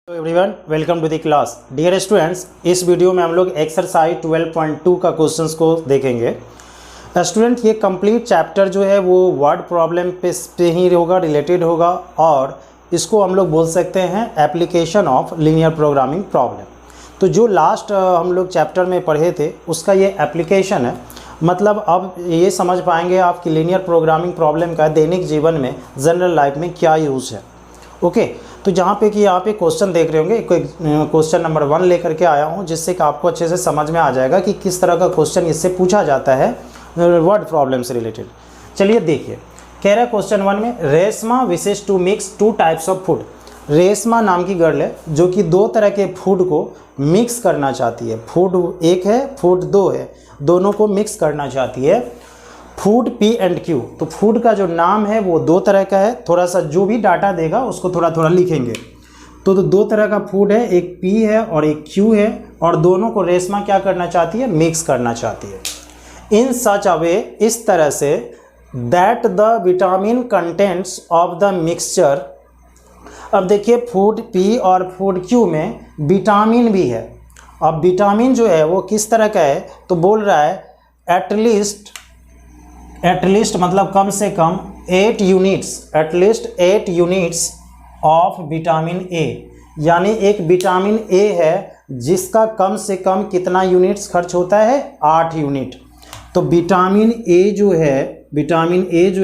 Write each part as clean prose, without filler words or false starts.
Everyone welcome to the class. Dear students, इस video में हम लोग एक्सरसाइज 12.2 का क्वेश्चंस को देखेंगे। स्टूडेंट, ये कंप्लीट चैप्टर जो है वो वर्ड प्रॉब्लम पे ही होगा, रिलेटेड होगा, और इसको हम लोग बोल सकते हैं application of linear programming problem. तो जो लास्ट हम लोग चैप्टर में पढ़े थे उसका ये एप्लीकेशन है। मतलब अब ये समझ पाएंगे आप कि लीनियर प्रोग्रामिंग प्रॉब्लम का दैनिक जीवन में, जनरल लाइफ में क्या यूज़ है। ओके, तो जहाँ पे कि यहाँ पे क्वेश्चन देख रहे होंगे, क्वेश्चन नंबर 1 लेकर के आया हूँ, जिससे कि आपको अच्छे से समझ में आ जाएगा कि किस तरह का क्वेश्चन इससे पूछा जाता है वर्ड प्रॉब्लम से रिलेटेड। चलिए देखिए, कह रहा है क्वेश्चन 1 में, Reshma wishes to mix 2 types of food. Reshma नाम की गर्ल है जो कि 2 तरह के फूड को मिक्स करना चाहती है। फूड 1 है, फूड 2 है, दोनों को मिक्स करना चाहती है। फूड पी एंड क्यू, तो फूड का जो नाम है वो 2 तरह का है। थोड़ा सा जो भी डाटा देगा उसको थोड़ा थोड़ा लिखेंगे। तो 2 तरह का फूड है, एक पी है और एक क्यू है, और दोनों को रेशमा क्या करना चाहती है, मिक्स करना चाहती है। इन सच अ वे, इस तरह से, that the vitamin contents of the mixture. अब देखिए, फूड पी और फूड क्यू में विटामिन भी है। अब विटामिन जो है वो किस तरह का है, तो बोल रहा है एटलीस्ट मतलब कम से कम 8 units, at least 8 units of vitamin ए। यानी एक विटामिन ए है जिसका कम से कम कितना यूनिट्स खर्च होता है, 8 यूनिट। तो विटामिन ए जो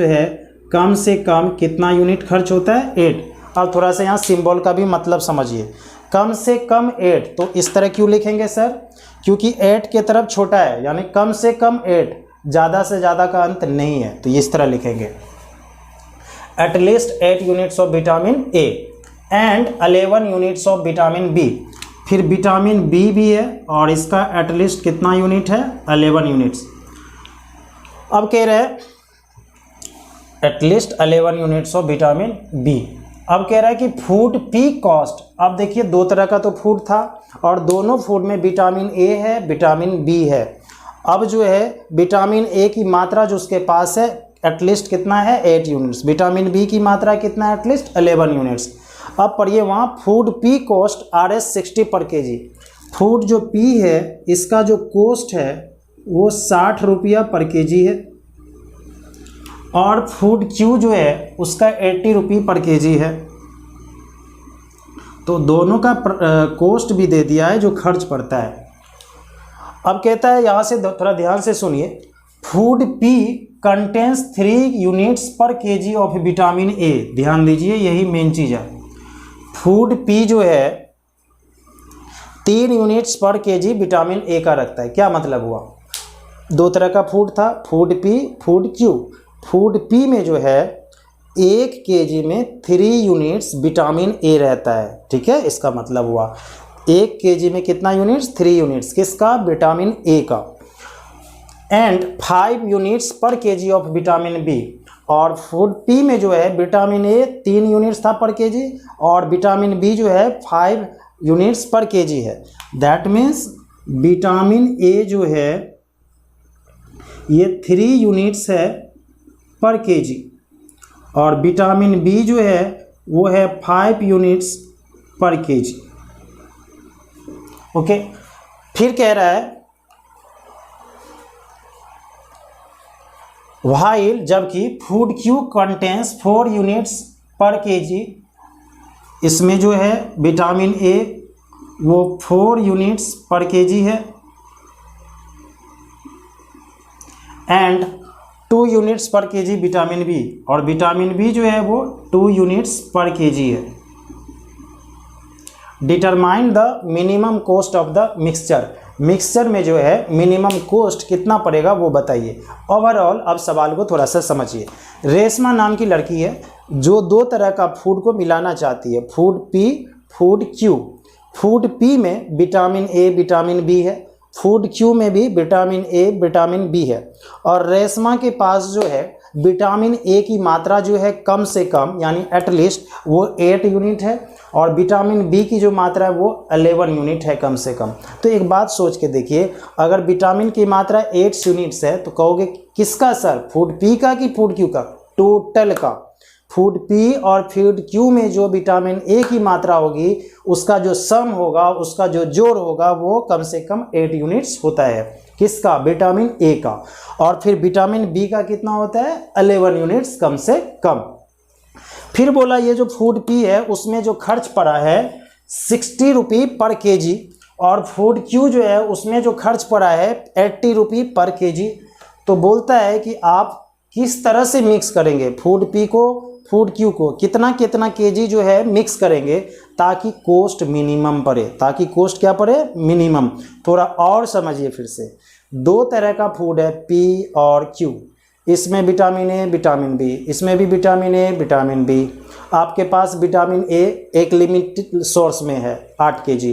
है कम से कम कितना यूनिट खर्च होता है, 8। अब थोड़ा सा यहाँ सिंबल का भी मतलब समझिए, कम से कम 8। तो इस तरह क्यों लिखेंगे सर, क्योंकि 8 के तरफ छोटा है, यानी कम से कम 8, ज़्यादा से ज़्यादा का अंत नहीं है, तो इस तरह लिखेंगे, at least 8 units of vitamin A and 11 units of vitamin B. फिर विटामिन बी भी है और इसका एटलीस्ट कितना यूनिट है, 11 यूनिट्स। अब कह रहे हैं at least 11 units of vitamin B. अब कह रहा है कि फूड पी कॉस्ट। अब देखिए, 2 तरह का तो फूड था और दोनों फूड में विटामिन ए है, विटामिन बी है। अब जो है विटामिन ए की मात्रा जो उसके पास है एटलीस्ट कितना है, 8 यूनिट्स। विटामिन बी की मात्रा कितना है, एटलीस्ट 11 यूनिट्स। अब पढ़िए वहाँ, फूड पी कॉस्ट RS 60 पर केजी। फूड जो पी है इसका जो कॉस्ट है वो 60 रुपया पर केजी है, और फूड क्यू जो है उसका 80 रुपये पर केजी है। तो दोनों का कॉस्ट भी दे दिया है जो खर्च पड़ता है। अब कहता है, यहाँ से थोड़ा ध्यान से सुनिए, फूड पी कंटेंस 3 यूनिट्स पर केजी ऑफ विटामिन ए। ध्यान दीजिए, यही मेन चीज़ है। फूड पी जो है 3 यूनिट्स पर केजी विटामिन ए का रखता है। क्या मतलब हुआ, 2 तरह का फूड था, food P, food Q. Food P में जो है 1 केजी में 3 यूनिट्स विटामिन ए रहता है। ठीक है, इसका मतलब हुआ 1 केजी में कितना यूनिट्स, 3 यूनिट्स। किसका, विटामिन ए का। एंड 5 यूनिट्स पर केजी ऑफ विटामिन बी। और फूड पी में जो है विटामिन ए 3 यूनिट्स था पर केजी, और विटामिन बी जो है 5 यूनिट्स पर केजी है। दैट मीन्स विटामिन ए जो है ये 3 यूनिट्स है पर केजी, और विटामिन बी जो है वो है 5 यूनिट्स पर केजी। ओके, फिर कह रहा है व्हाइल, जबकि फूड क्यू कंटेंस 4 यूनिट्स पर केजी। इसमें जो है विटामिन ए वो 4 यूनिट्स पर केजी है, एंड 2 यूनिट्स पर केजी विटामिन बी, और विटामिन बी जो है वो 2 यूनिट्स पर केजी है। Determine the minimum cost of the mixture. Mixture में जो है मिनिमम कॉस्ट कितना पड़ेगा वो बताइए। ओवरऑल अब सवाल को थोड़ा सा समझिए। रेशमा नाम की लड़की है जो 2 तरह का फूड को मिलाना चाहती है, food P, food Q. Food P में विटामिन ए, विटामिन बी है, फूड क्यू में भी विटामिन ए, विटामिन बी है, और रेशमा के पास जो है विटामिन ए की मात्रा जो है कम से कम, यानी एटलीस्ट वो 8 यूनिट है, और विटामिन बी की जो मात्रा है वो 11 यूनिट है कम से कम। तो एक बात सोच के देखिए, अगर विटामिन की मात्रा 8 यूनिट्स है तो कहोगे किसका सर, फूड पी का कि फूड क्यू का, टोटल का। फूड पी और फूड क्यू में जो विटामिन ए की मात्रा होगी उसका जो सम होगा, उसका जो जोड़ होगा वो कम से कम 8 यूनिट्स होता है। किसका? विटामिन ए का। और फिर विटामिन बी का कितना होता है? 11 यूनिट्स कम से कम। फिर बोला ये जो फूड पी है उसमें जो खर्च पड़ा है 60 रुपये पर केजी, और फूड क्यू जो है उसमें जो खर्च पड़ा है 80 रुपये पर केजी। तो बोलता है कि आप किस तरह से मिक्स करेंगे फूड पी को, फूड क्यू को, कितना कितना केजी जो है मिक्स करेंगे ताकि कोस्ट मिनिमम पड़े, ताकि कोस्ट क्या पड़े? मिनिमम। थोड़ा और समझिए फिर से। दो तरह का फूड है पी और क्यू, इसमें विटामिन ए विटामिन बी, इसमें भी विटामिन ए विटामिन बी। आपके पास विटामिन ए एक लिमिटेड सोर्स में है 8 केजी,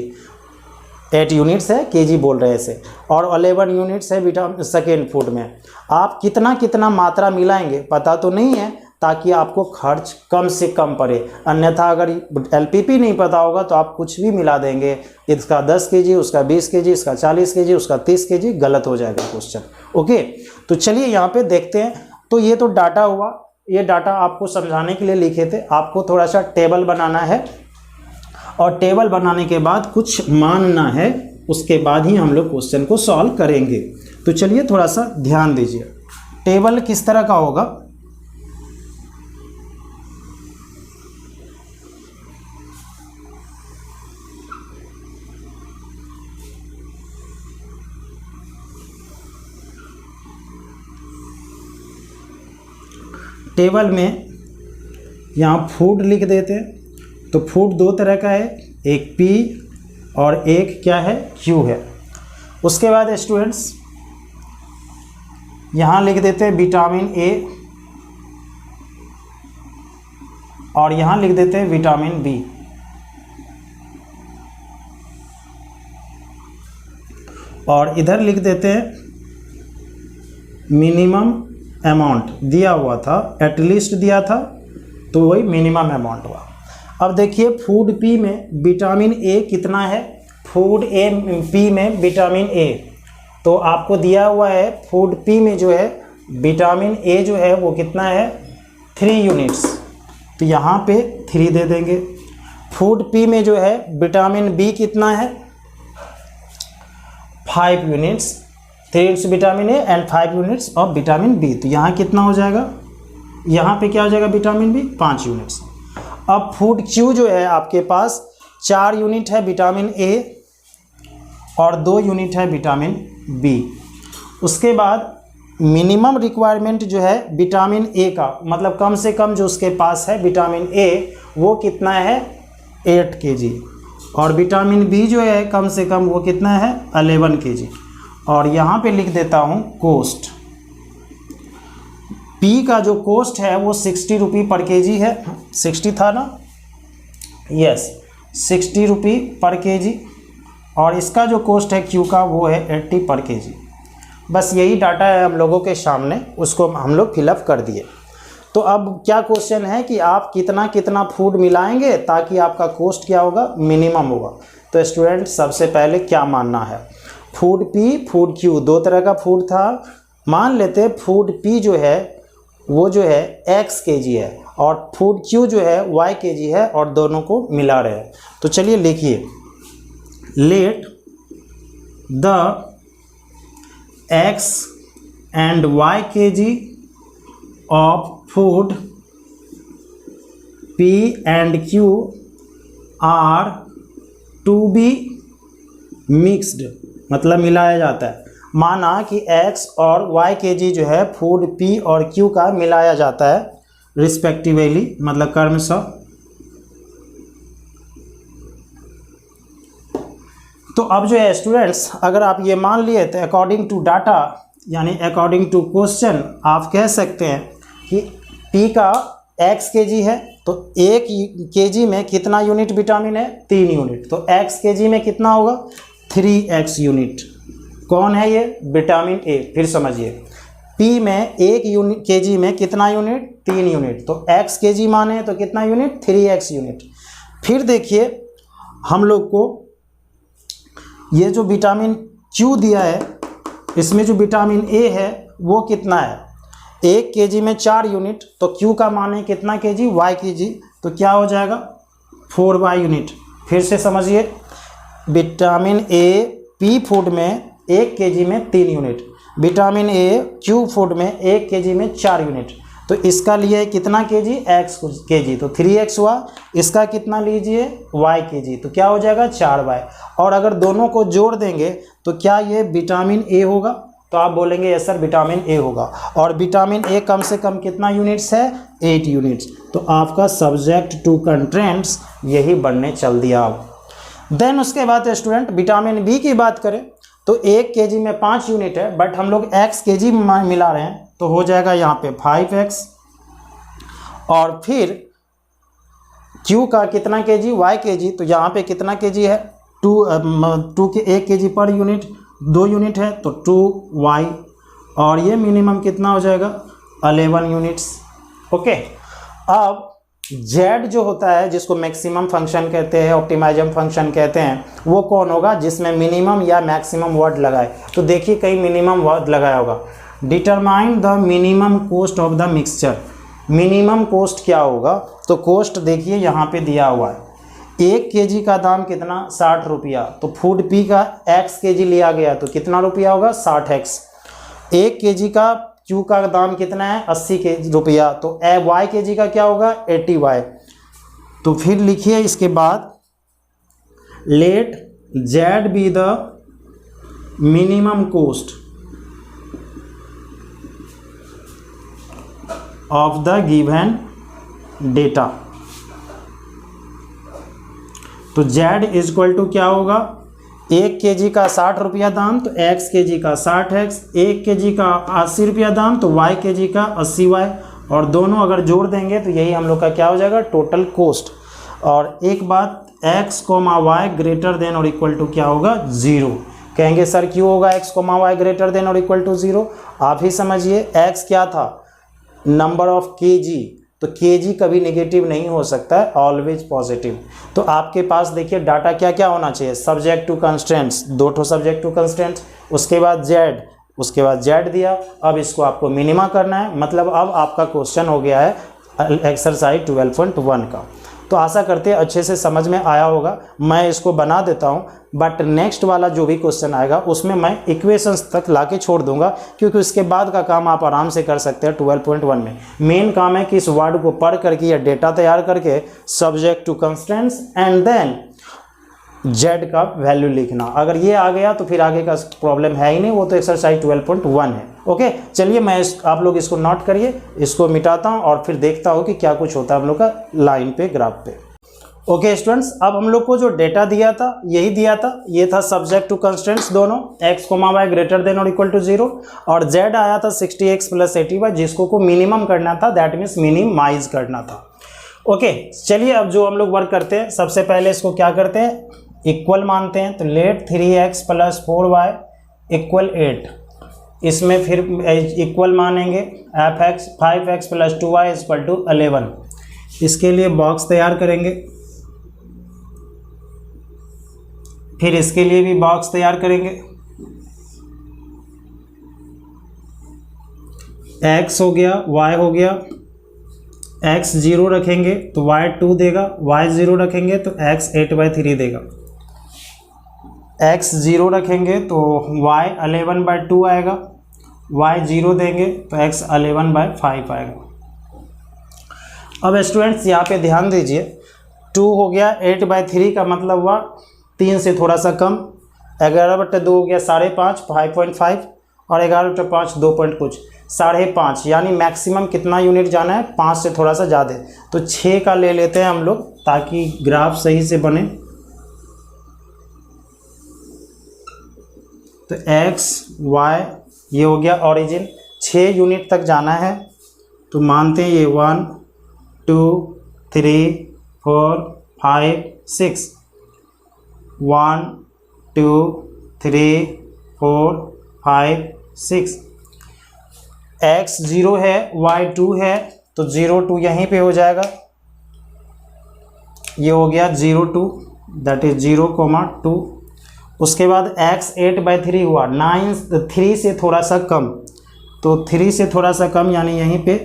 8 यूनिट्स है, केजी बोल रहे हैं इसे, और 11 यूनिट्स है विटामिन सेकेंड फूड में। आप कितना कितना मात्रा मिलाएंगे पता तो नहीं है, ताकि आपको खर्च कम से कम पड़े। अन्यथा अगर एलपीपी नहीं पता होगा तो आप कुछ भी मिला देंगे, इसका 10 केजी, उसका 20 केजी, इसका 40 केजी, उसका 30 केजी, गलत हो जाएगा क्वेश्चन। ओके, तो चलिए यहाँ पे देखते हैं। तो ये तो डाटा हुआ, ये डाटा आपको समझाने के लिए लिखे थे। आपको थोड़ा सा टेबल बनाना है, और टेबल बनाने के बाद कुछ मानना है, उसके बाद ही हम लोग क्वेश्चन को सॉल्व करेंगे। तो चलिए थोड़ा सा ध्यान दीजिए। टेबल किस तरह का होगा? टेबल में यहाँ फूड लिख देते हैं। तो फूड दो तरह का है, एक पी और एक क्या है? क्यू है। उसके बाद स्टूडेंट्स यहाँ लिख देते हैं विटामिन ए, और यहाँ लिख देते हैं विटामिन बी। और इधर लिख देते हैं मिनिमम अमाउंट दिया हुआ था, एटलीस्ट दिया था, तो वही मिनिमम अमाउंट हुआ। अब देखिए फूड पी में विटामिन ए कितना है? फूड ए पी में विटामिन ए, तो आपको दिया हुआ है फूड पी में जो है विटामिन ए जो है वो कितना है? 3 यूनिट्स। तो यहाँ पे 3 दे देंगे। फूड पी में जो है विटामिन बी कितना है? 5 units. 3 units vitamin A and 5 units of vitamin B. तो यहाँ कितना हो जाएगा? यहाँ पे क्या हो जाएगा? Vitamin B 5 units. अब फूड क्यू जो है आपके पास 4 यूनिट है विटामिन ए और 2 यूनिट है विटामिन बी। उसके बाद मिनिमम रिक्वायरमेंट जो है विटामिन ए का, मतलब कम से कम जो उसके पास है विटामिन ए, वो कितना है? 8 केजी। और विटामिन बी जो है कम से कम वो कितना है? 11 केजी। और यहाँ पे लिख देता हूँ कोस्ट। पी का जो कोस्ट है वो 60 रुपये पर केजी है। 60 था ना? यस, 60 रुपये पर केजी। और इसका जो कोस्ट है क्यू का वो है 80 पर केजी। बस यही डाटा है हम लोगों के सामने, उसको हम लोग फिलअप कर दिए। तो अब क्या क्वेश्चन है कि आप कितना कितना फूड मिलाएंगे ताकि आपका कोस्ट क्या होगा? मिनिमम होगा। तो स्टूडेंट सबसे पहले क्या मानना है? फूड पी फूड क्यू दो तरह का फूड था। मान लेते फूड पी जो है वो जो है x केजी है और फूड क्यू जो है y केजी है, और दोनों को मिला रहे हैं। तो चलिए लिखिए, let the x and y KG of food p and q are to be mixed, मतलब मिलाया जाता है। माना कि x और y केजी जो है फूड p और q का मिलाया जाता है रिस्पेक्टिवली, मतलब क्रमशः। तो अब जो है स्टूडेंट्स, अगर आप ये मान लिए तो अकॉर्डिंग टू डाटा यानी अकॉर्डिंग टू क्वेश्चन आप कह सकते हैं कि p का x केजी है तो 1 केजी में कितना यूनिट विटामिन है? 3 यूनिट। तो x केजी में कितना होगा? 3x unit. कौन है ये? Vitamin A. फिर समझिए, P में 1 यूनिट केजी में कितना यूनिट? 3 यूनिट। तो x केजी माने तो कितना यूनिट? 3x unit. फिर देखिए हम लोग को ये जो विटामिन Q दिया है, इसमें जो विटामिन ए है वो कितना है? 1 kg में 4 यूनिट, तो Q का मान है कितना kg, y kg, तो क्या हो जाएगा 4y यूनिट। फिर से समझिए, विटामिन ए पी फूड में 1 kg में 3 unit, vitamin A Q food में 1 kg में 4 यूनिट, तो इसका लिए कितना kg, x kg, तो 3x हुआ। इसका कितना लीजिए y kg, तो क्या हो जाएगा 4y। और अगर दोनों को जोड़ देंगे तो क्या ये विटामिन ए होगा, तो आप बोलेंगे यस सर विटामिन ए होगा। और विटामिन ए कम से कम कितना यूनिट्स है, 8 यूनिट्स। तो आपका सब्जेक्ट टू कंटेंट्स यही बनने चल दिया। देन उसके बाद स्टूडेंट विटामिन बी की बात करें तो 1 kg में 5 यूनिट है, बट हम लोग x kg में मिला रहे हैं, तो हो जाएगा यहाँ पे 5x। और फिर Q का कितना kg, y kg, तो यहाँ पे कितना kg है 2 के 1 kg पर यूनिट, 2 यूनिट है तो 2y। और ये मिनिमम कितना हो जाएगा 11 यूनिट्स। ओके, अब z जो होता है जिसको मैक्सिमम फंक्शन कहते हैं, ऑप्टिमाइजम फंक्शन कहते हैं, वो कौन होगा जिसमें मिनिमम या मैक्सिमम वर्ड लगाए। तो देखिए कहीं मिनिमम वर्ड लगाया होगा, determine the minimum cost of the mixture. Minimum cost क्या होगा, तो कॉस्ट देखिए यहाँ पे दिया हुआ है, 1 kg का दाम कितना 60 रुपया, तो फूड पी का x kg लिया गया तो कितना रुपया होगा 60x। 1 kg का Q का दाम कितना है 80 रुपया, तो y kg का क्या होगा 80y। तो फिर लिखिए इसके बाद let z be the minimum cost of the given data. तो z इज इक्वल टू क्या होगा, 1 kg का 60 रुपया दाम तो x kg का 60x, 1 kg का 80 रुपया दाम तो y kg का 80y। और दोनों अगर जोड़ देंगे तो यही हम लोग का क्या हो जाएगा टोटल कॉस्ट। और एक बात, x, y ग्रेटर देन और इक्वल टू क्या होगा 0। कहेंगे सर क्यों होगा x, y ग्रेटर देन और इक्वल टू 0, आप ही समझिए। x क्या था नंबर ऑफ kg, तो kg कभी नेगेटिव नहीं हो सकता है, ऑलवेज पॉजिटिव। तो आपके पास देखिए डाटा क्या क्या होना चाहिए, subject to constraints, 2 subject to constraints, उसके बाद z, उसके बाद z दिया। अब इसको आपको मिनिमा करना है, मतलब अब आपका क्वेश्चन हो गया है एक्सरसाइज 12.1 का। तो आशा करते हैं अच्छे से समझ में आया होगा। मैं इसको बना देता हूँ, बट नेक्स्ट वाला जो भी क्वेश्चन आएगा उसमें मैं इक्वेशंस तक लाके छोड़ दूंगा, क्योंकि उसके बाद का काम आप आराम से कर सकते हैं 12.1 में। मेन काम है कि इस वर्ड को पढ़ करके या डेटा तैयार करके subject to constraints and then z का वैल्यू लिखना। अगर ये आ गया तो फिर आगे का प्रॉब्लम है ही नहीं, वो तो एक्सरसाइज 12.1 है। ओके, चलिए मैं आप लोग इसको नोट करिए, इसको मिटाता हूँ और फिर देखता हूँ कि क्या कुछ होता है हम लोग का लाइन पे, ग्राफ पे। ओके स्टूडेंट्स, अब हम लोग को जो डेटा दिया था यही दिया था, ये था सब्जेक्ट टू कंस्ट्रेंट्स दोनों, x, y ग्रेटर देन और इक्वल टू 0, और z आया था 60x + 80y, जिसको को मिनिमम करना था, दैट मीन्स मिनिमाइज करना था। ओके, चलिए अब जो हम लोग वर्क करते हैं, सबसे पहले इसको क्या करते हैं, इक्वल मानते हैं। तो लेट 3x + 4y = 8, इसमें फिर इक्वल मानेंगे f(x) 5x + 2y = 11। इसके लिए बॉक्स तैयार करेंगे, फिर इसके लिए भी बॉक्स तैयार करेंगे। x हो गया, y हो गया, x 0 रखेंगे तो y 2 देगा, y 0 रखेंगे तो x 8/3 देगा, x 0 रखेंगे तो y 11/2 आएगा, y 0 देंगे तो x 11/5 आएगा। अब स्टूडेंट्स यहाँ पे ध्यान दीजिए, 2 हो गया 8/3 का मतलब हुआ 3 से थोड़ा सा कम, 11/2 हो गया 5.5 5.5, और 11/5 2 पॉइंट कुछ 5.5, यानी मैक्सिमम कितना यूनिट जाना है 5 से थोड़ा सा ज़्यादा, तो 6 का ले लेते हैं हम लोग ताकि ग्राफ सही से बने। तो x y ये हो गया ओरिजिन, 6 यूनिट तक जाना है, तो मानते हैं ये 1 2 3 4 5 6, 1 2 3 4 5 6, x 0 है, y 2 है, तो 0 2 यहीं पे हो जाएगा, ये हो गया 0 2, दैट इज 0,2। उसके बाद x 8/3 हुआ, 9 3 से थोड़ा सा कम, तो 3 से थोड़ा सा कम यानी यहीं पे,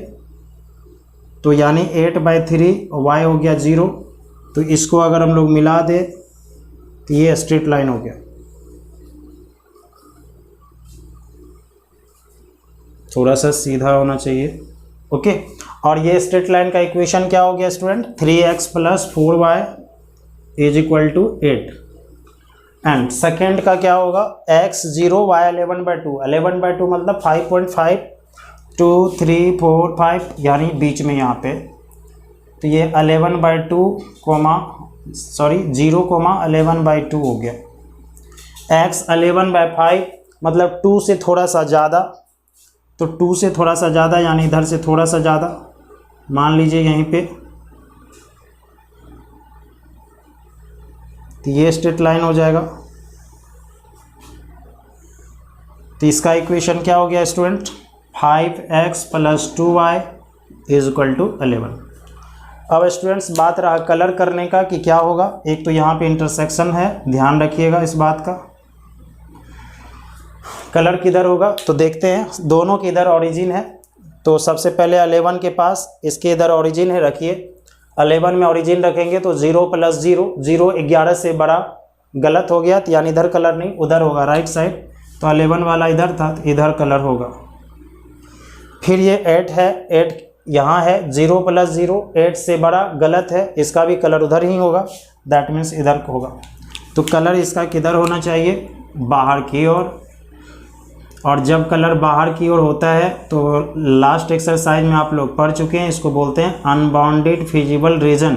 तो यानी 8/3 y हो गया 0। तो इसको अगर हम लोग मिला दें तो ये स्ट्रेट लाइन हो गया। थोड़ा सा सीधा होना चाहिए, ओके। और ये स्ट्रेट लाइन का इक्वेशन क्या हो गया student, 3x + 4y = 8। And second का क्या होगा, x 0 y 11/2, 11/2 मतलब 5.5 2 3 4 5 यानी बीच में यहाँ पे। तो ये 11/2 0, 11/2 हो गया। x 11/5 मतलब 2 से थोड़ा सा ज़्यादा, तो 2 से थोड़ा सा ज़्यादा यानी इधर से थोड़ा सा ज़्यादा, मान लीजिए यहीं पे। तो ये स्ट्रेट लाइन हो जाएगा। तो इसका इक्वेशन क्या हो गया स्टूडेंट, 5x + 2y = 11। अब स्टूडेंट्स बात रहा कलर करने का कि क्या होगा। एक तो यहाँ पे इंटरसेक्शन है, ध्यान रखिएगा इस बात का। कलर किधर होगा तो देखते हैं, दोनों के इधर ओरिजिन है। तो सबसे पहले 11 के पास इसके इधर ओरिजिन है, रखिए। 11 में ओरिजिन रखेंगे तो 0 + 0, 0 11 से बड़ा, गलत हो गया तो यानी इधर कलर नहीं, उधर होगा राइट साइड। तो 11 वाला इधर था तो इधर कलर होगा। फिर ये 8 है, 8 यहाँ है, 0 + 0 8 से बड़ा, गलत है, इसका भी कलर उधर ही होगा, दैट मीन्स इधर होगा। तो कलर इसका किधर होना चाहिए, बाहर की ओर। और जब कलर बाहर की ओर होता है तो लास्ट एक्सरसाइज में आप लोग पढ़ चुके हैं, इसको बोलते हैं अनबाउंडेड फिजिबल रीजन।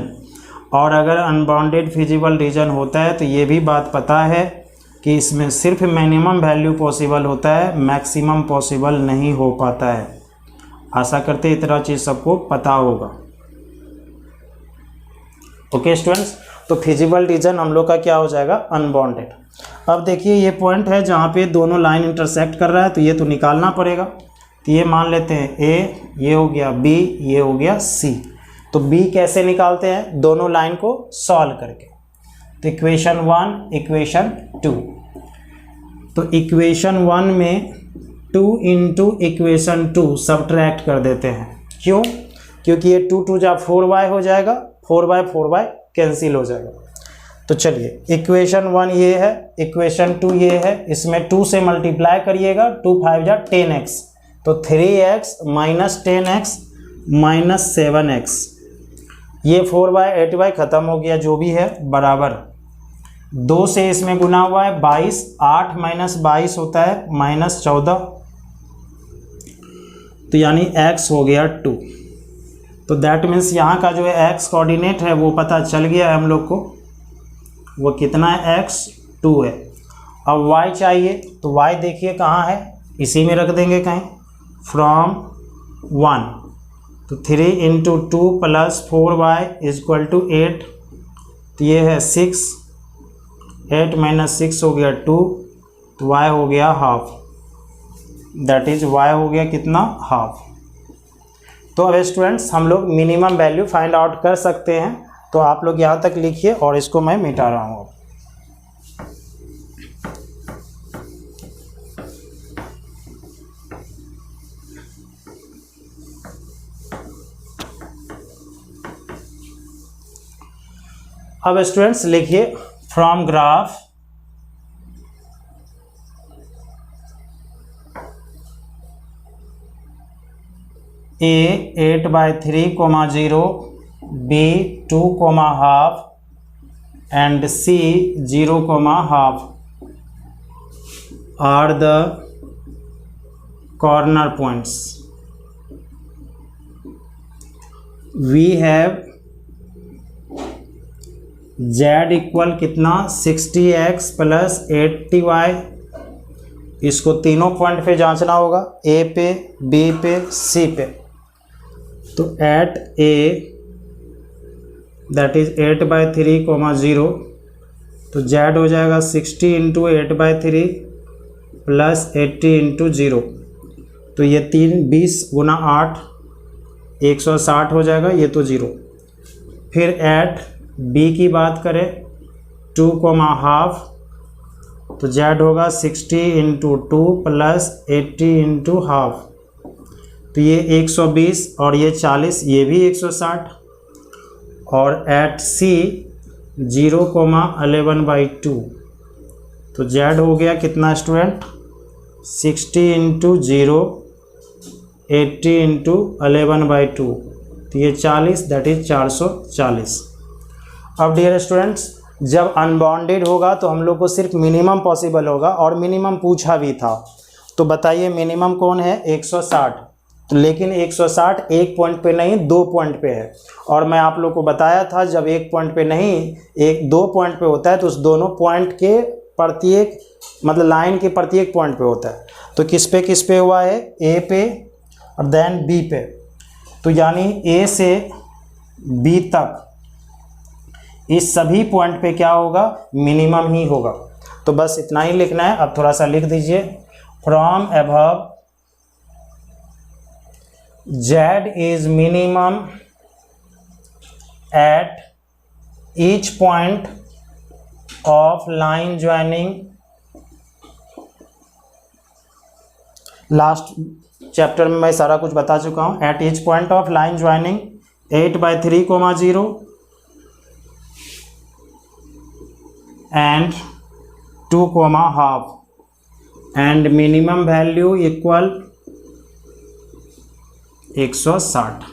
और अगर अनबाउंडेड फिजिबल रीजन होता है तो ये भी बात पता है कि इसमें सिर्फ मिनिमम वैल्यू पॉसिबल होता है, मैक्सिमम पॉसिबल नहीं हो पाता है। आशा करते इतना चीज़ सबको पता होगा, ओके स्टूडेंट्स। तो फिजिबल रीजन हम लोग का क्या हो जाएगा, अनबाउंडेड। अब देखिए ये पॉइंट है जहाँ पे दोनों लाइन इंटरसेक्ट कर रहा है, तो ये तो निकालना पड़ेगा। तो ये मान लेते हैं ए, ये हो गया बी, ये हो गया सी। तो बी कैसे निकालते हैं, दोनों लाइन को सॉल्व करके। तो इक्वेशन 1 इक्वेशन 2, तो इक्वेशन 1 में 2 × इक्वेशन 2 सब्ट्रैक्ट कर देते हैं। क्यों, क्योंकि ये 2 2 जा 4y हो जाएगा, 4y कैंसिल हो जाएगा। तो चलिए इक्वेशन 1 ये है, इक्वेशन 2 ये है, इसमें 2 से मल्टीप्लाई करिएगा, 2 5 जा 10x, तो 3x - 10x - 7x। ये 4y 8y ख़त्म हो गया, जो भी है बराबर 2 से इसमें गुना हुआ है 22, 8 - 22 होता है -14, तो यानी x हो गया 2। तो दैट मीन्स यहाँ का जो है x कोऑर्डिनेट है वो पता चल गया है हम लोग को, वो कितना है, x 2 है। अब y चाहिए, तो y देखिए कहाँ है, इसी में रख देंगे कहीं, फ्रॉम 1। तो 3 × 2 + 4y = 8, तो ये है 6, 8 - 6 हो गया 2, तो y हो गया हाफ, दैट इज y हो गया कितना, हाफ। तो अब स्टूडेंट्स हम लोग मिनिमम वैल्यू फाइंड आउट कर सकते हैं। तो आप लोग यहाँ तक लिखिए और इसको मैं मिटा रहा हूँ। अब स्टूडेंट्स लिखिए, from graph A 8/3, 0, B 2, and C 0, half are the corner points. We have Z equal कितना, 60x + 80y। इसको तीनों पॉइंट पे जांचना होगा, A पे, B पे, C पे। तो एट A दैट इज 8/3, 0, तो Z हो जाएगा 60 × 8/3 + 80 × 0, तो ये 20 × 8 160 हो जाएगा, ये तो 0। फिर एट B की बात करें, 2, हाफ, तो Z होगा 60 × 2 + 80 × हाफ, तो ये 120 और ये 40, ये भी 160, और एट सी 0,11/2, तो जेड हो गया कितना स्टूडेंट 60 इंटू 0, 80 इंटू 11/2, तो ये 40, दैट इज 440। अब डियर स्टूडेंट्स, जब अनबाउंडेड होगा तो हम लोग को सिर्फ मिनिमम पॉसिबल होगा, और मिनिमम पूछा भी था। तो बताइए मिनिमम कौन है 160, तो लेकिन 160 एक पॉइंट पे नहीं 2 पॉइंट पे है, और मैं आप लोग को बताया था जब एक पॉइंट पे नहीं एक 2 पॉइंट पे होता है तो उस दोनों पॉइंट के प्रत्येक मतलब लाइन के प्रत्येक पॉइंट पे होता है। तो किस पे हुआ है, ए पे और देन बी पे, तो यानी ए से बी तक इस सभी पॉइंट पे क्या होगा, मिनिमम ही होगा। तो बस इतना ही लिखना है। अब थोड़ा सा लिख दीजिए, from above Z is minimum at each point of line joining, last chapter में मैं सारा कुछ बता चुका हूँ। At each point of line joining 8/3, and 2,5, and minimum value equal 160,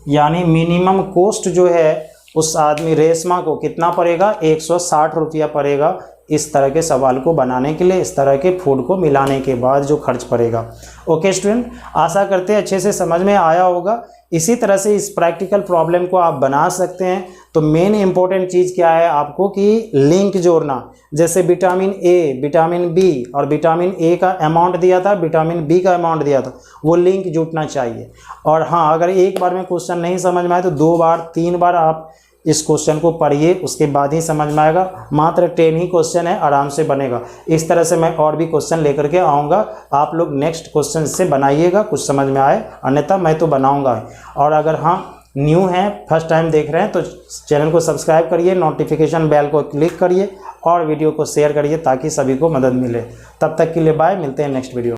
यानी मिनिमम कॉस्ट जो है उस आदमी रेशमा को कितना पड़ेगा, 160 रुपया पड़ेगा इस तरह के सवाल को बनाने के लिए, इस तरह के फूड को मिलाने के बाद जो खर्च पड़ेगा। ओके स्टूडेंट, आशा करते हैं अच्छे से समझ में आया होगा। इसी तरह से इस प्रैक्टिकल प्रॉब्लम को आप बना सकते हैं। तो मेन इंपॉर्टेंट चीज़ क्या है आपको कि लिंक जोड़ना, जैसे विटामिन ए, विटामिन बी, और विटामिन ए का अमाउंट दिया था, विटामिन बी का अमाउंट दिया था, वो लिंक जुटना चाहिए। और हाँ, अगर एक बार में क्वेश्चन नहीं समझ में आए तो 2 बार 3 बार आप इस क्वेश्चन को पढ़िए, उसके बाद ही समझ में आएगा। मात्र 10 ही क्वेश्चन है, आराम से बनेगा। इस तरह से मैं और भी क्वेश्चन लेकर के आऊँगा, आप लोग नेक्स्ट क्वेश्चन से बनाइएगा, कुछ समझ में आए, अन्यथा मैं तो बनाऊँगा। और अगर हाँ न्यू हैं, फर्स्ट टाइम देख रहे हैं, तो चैनल को सब्सक्राइब करिए, नोटिफिकेशन बेल को क्लिक करिए और वीडियो को शेयर करिए ताकि सभी को मदद मिले। तब तक के लिए बाय, मिलते हैं नेक्स्ट वीडियो।